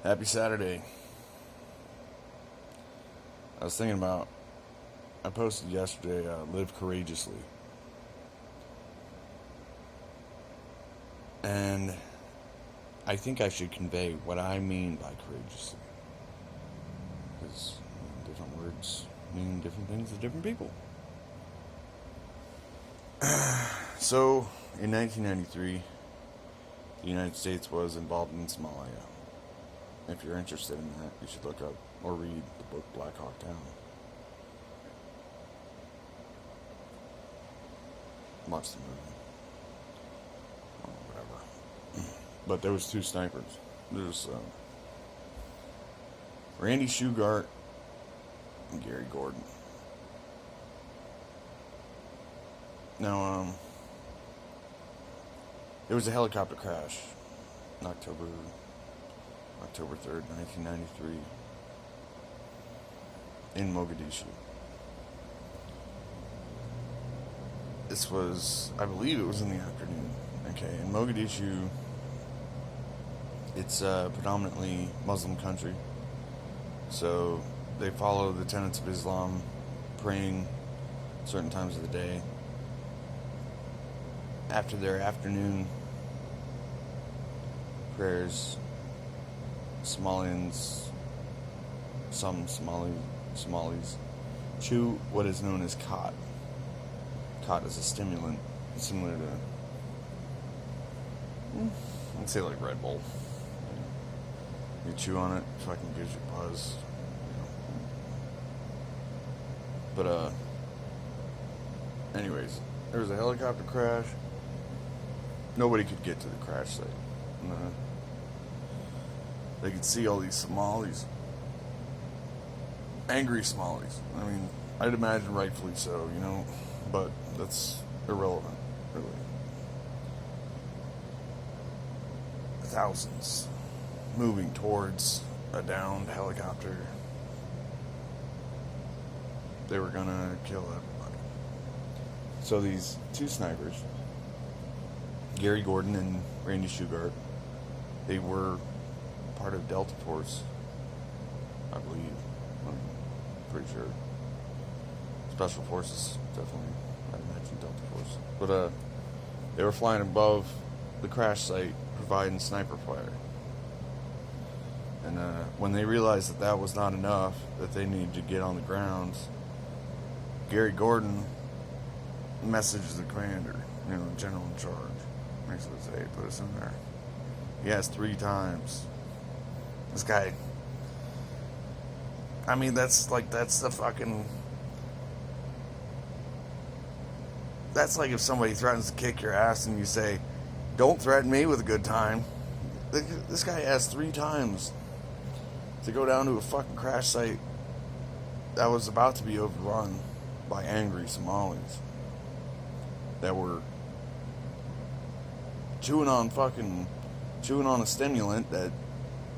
Happy Saturday. I was thinking about, I posted yesterday, live courageously. And I think I should convey what I mean by courageously. Because different words mean different things to different people. So, in 1993, the United States was involved in Somalia. If you're interested in that, you should look up or read the book Black Hawk Down. Watch the movie. Oh, whatever. But there was two snipers. There's Randy Shugart and Gary Gordon. Now, there was a helicopter crash on October 3rd, 1993 in Mogadishu. This was, I believe it was in the afternoon. Okay, in Mogadishu, it's a predominantly Muslim country. So they follow the tenets of Islam, praying certain times of the day. After their afternoon prayers, Somalians, some Somalis, chew what is known as khat. Khat is a stimulant similar to, let's say like Red Bull. You chew on it, fucking gives you a buzz. You know. But anyways, there was a helicopter crash. Nobody could get to the crash site. They could see all these Somalis. Angry Somalis. I mean, I'd imagine rightfully so, you know, but that's irrelevant, really. Thousands moving towards a downed helicopter. They were gonna kill everybody. So these two snipers, Gary Gordon and Randy Shugart, they were part of Delta Force, I believe. I'm pretty sure. Special Forces, definitely. I'd imagine Delta Force. But they were flying above the crash site, providing sniper fire. And when they realized that that was not enough, that they needed to get on the ground, Gary Gordon messaged the commander, you know, the general in charge. Makes it say, hey, put us in there. He asked 3 times. This guy, I mean, that's the fucking, that's like if somebody threatens to kick your ass and you say, don't threaten me with a good time. This guy asked 3 times to go down to a fucking crash site that was about to be overrun by angry Somalis that were chewing on a stimulant that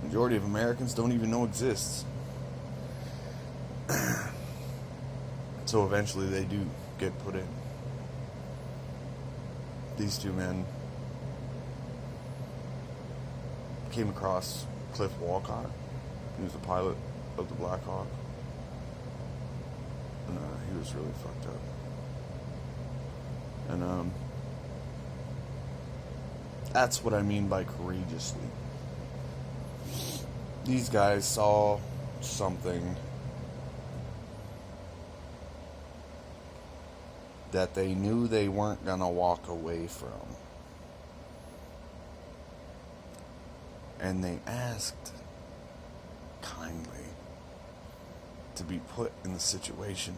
the majority of Americans don't even know exists. So eventually they do get put in. These two men came across Cliff Walcott. He was the pilot of the Black Hawk. And he was really fucked up. And that's what I mean by courageously. These guys saw something that they knew they weren't gonna walk away from. And they asked kindly to be put in the situation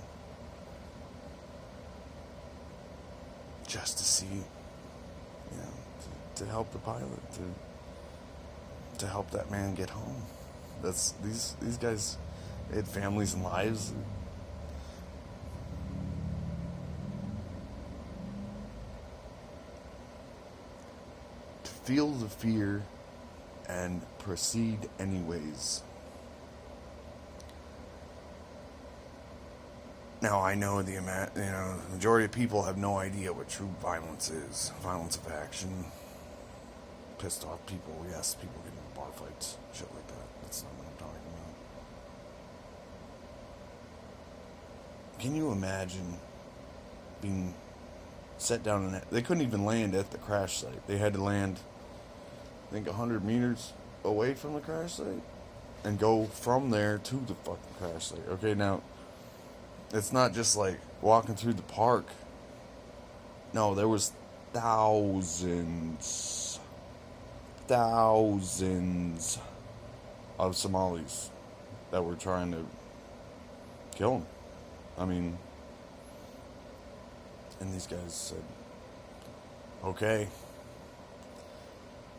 just to see, you know, to help the pilot, to help that man get home. That's these guys, they had families and lives. To feel the fear and proceed anyways. Now I know the majority of people have no idea what true violence is. Violence of action, pissed off people. Yes, people getting bar fights, shit like that. That's not what I'm talking about. Can you imagine being set down in that? They couldn't even land at the crash site. They had to land, I think, 100 meters away from the crash site and go from there to the fucking crash site. Okay, now, it's not just like walking through the park. No, there was thousands of Somalis that were trying to kill him. I mean, and these guys said, okay.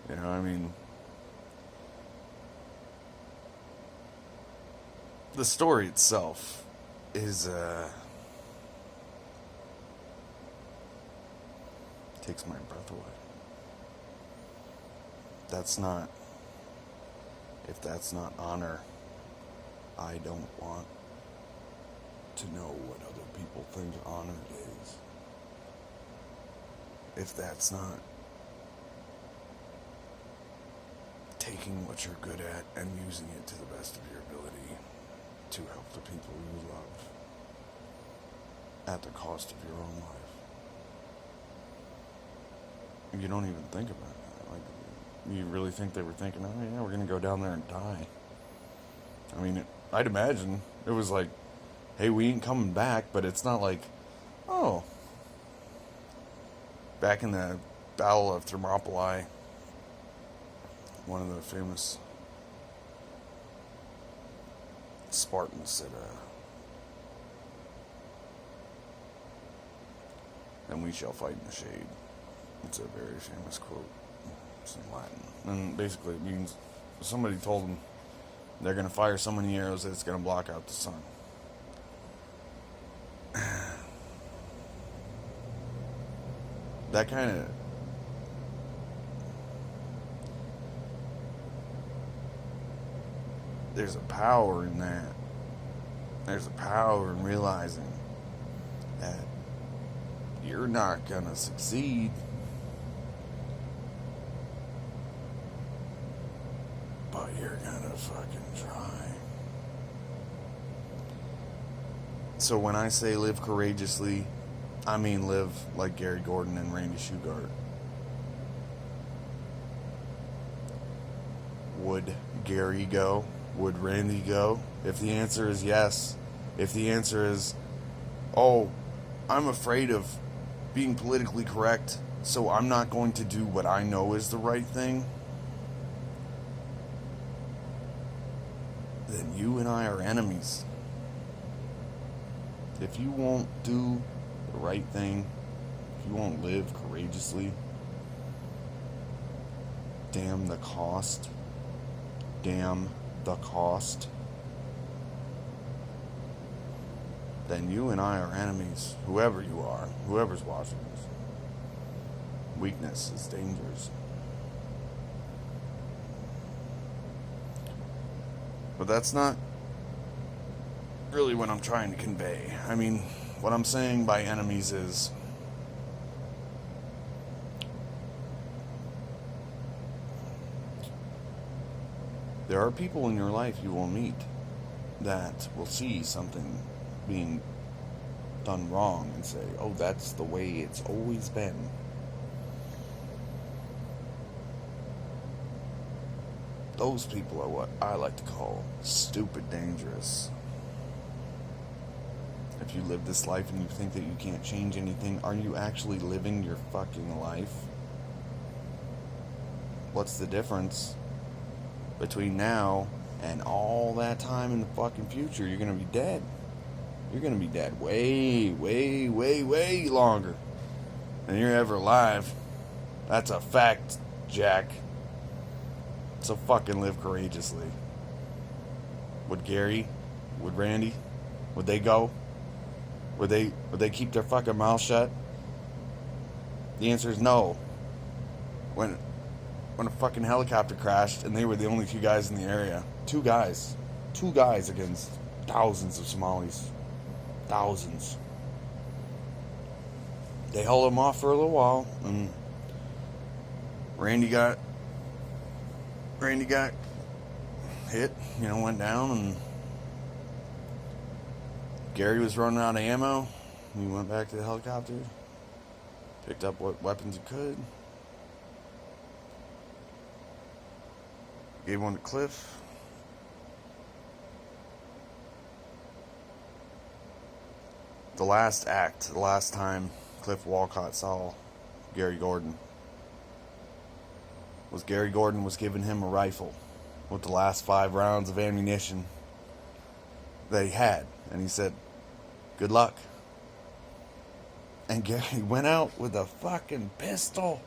You know, I mean, the story itself is, takes my breath away. If that's not honor, I don't want to know what other people think honor is. If that's not taking what you're good at and using it to the best of your ability to help the people you love at the cost of your own life. You don't even think about that. Like, you really think they were thinking, oh yeah, we're gonna go down there and die? I mean, I'd imagine it was like, hey, we ain't coming back, but it's not like, oh, back in the Battle of Thermopylae, one of the famous Spartans said, and we shall fight in the shade. It's a very famous quote. It's in Latin. And basically it means somebody told them they're going to fire so many arrows that it's going to block out the sun. That kind of... There's a power in that. There's a power in realizing that you're not going to succeed. But you're gonna fucking try. So when I say live courageously, I mean live like Gary Gordon and Randy Shugart. Would Gary go? Would Randy go? If the answer is yes, if the answer is, oh, I'm afraid of being politically correct, so I'm not going to do what I know is the right thing, then you and I are enemies. If you won't do the right thing, if you won't live courageously, damn the cost. Damn the cost. Then you and I are enemies. Whoever you are, whoever's watching this. Weakness is dangerous. But that's not really what I'm trying to convey. I mean, what I'm saying by enemies is there are people in your life you will meet that will see something being done wrong and say, oh, that's the way it's always been. Those people are what I like to call stupid dangerous. If you live this life and you think that you can't change anything, are you actually living your fucking life? What's the difference between now and all that time in the fucking future? You're gonna be dead. You're gonna be dead way, way, way, way longer than you're ever alive. That's a fact, Jack. So fucking live courageously. Would Gary, would Randy, would they go? Would they keep their fucking mouth shut? The answer is no. When a fucking helicopter crashed and they were the only two guys in the area, two guys against thousands of Somalis, thousands. They held them off for a little while, and Randy got Randy got hit, went down, and Gary was running out of ammo. He went back to the helicopter, picked up what weapons he could, gave one to Cliff. The last act, the last time Cliff Walcott saw Gary Gordon, was Gary Gordon was giving him a rifle with the last 5 rounds of ammunition that he had. And he said, "Good luck." And Gary went out with a fucking pistol.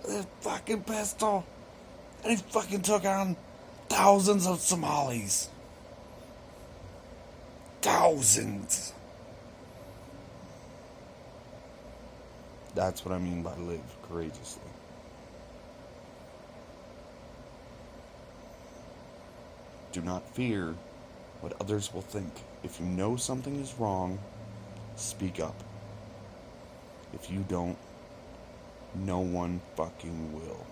And he fucking took on thousands of Somalis. Thousands. That's what I mean by live courageously. Do not fear what others will think. If you know something is wrong, speak up. If you don't, no one fucking will.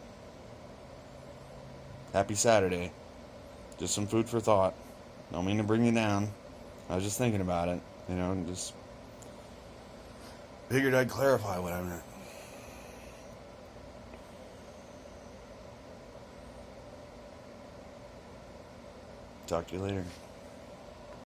Happy Saturday. Just some food for thought. Don't mean to bring you down. I was just thinking about it, and just figured I'd clarify what I meant. Talk to you later.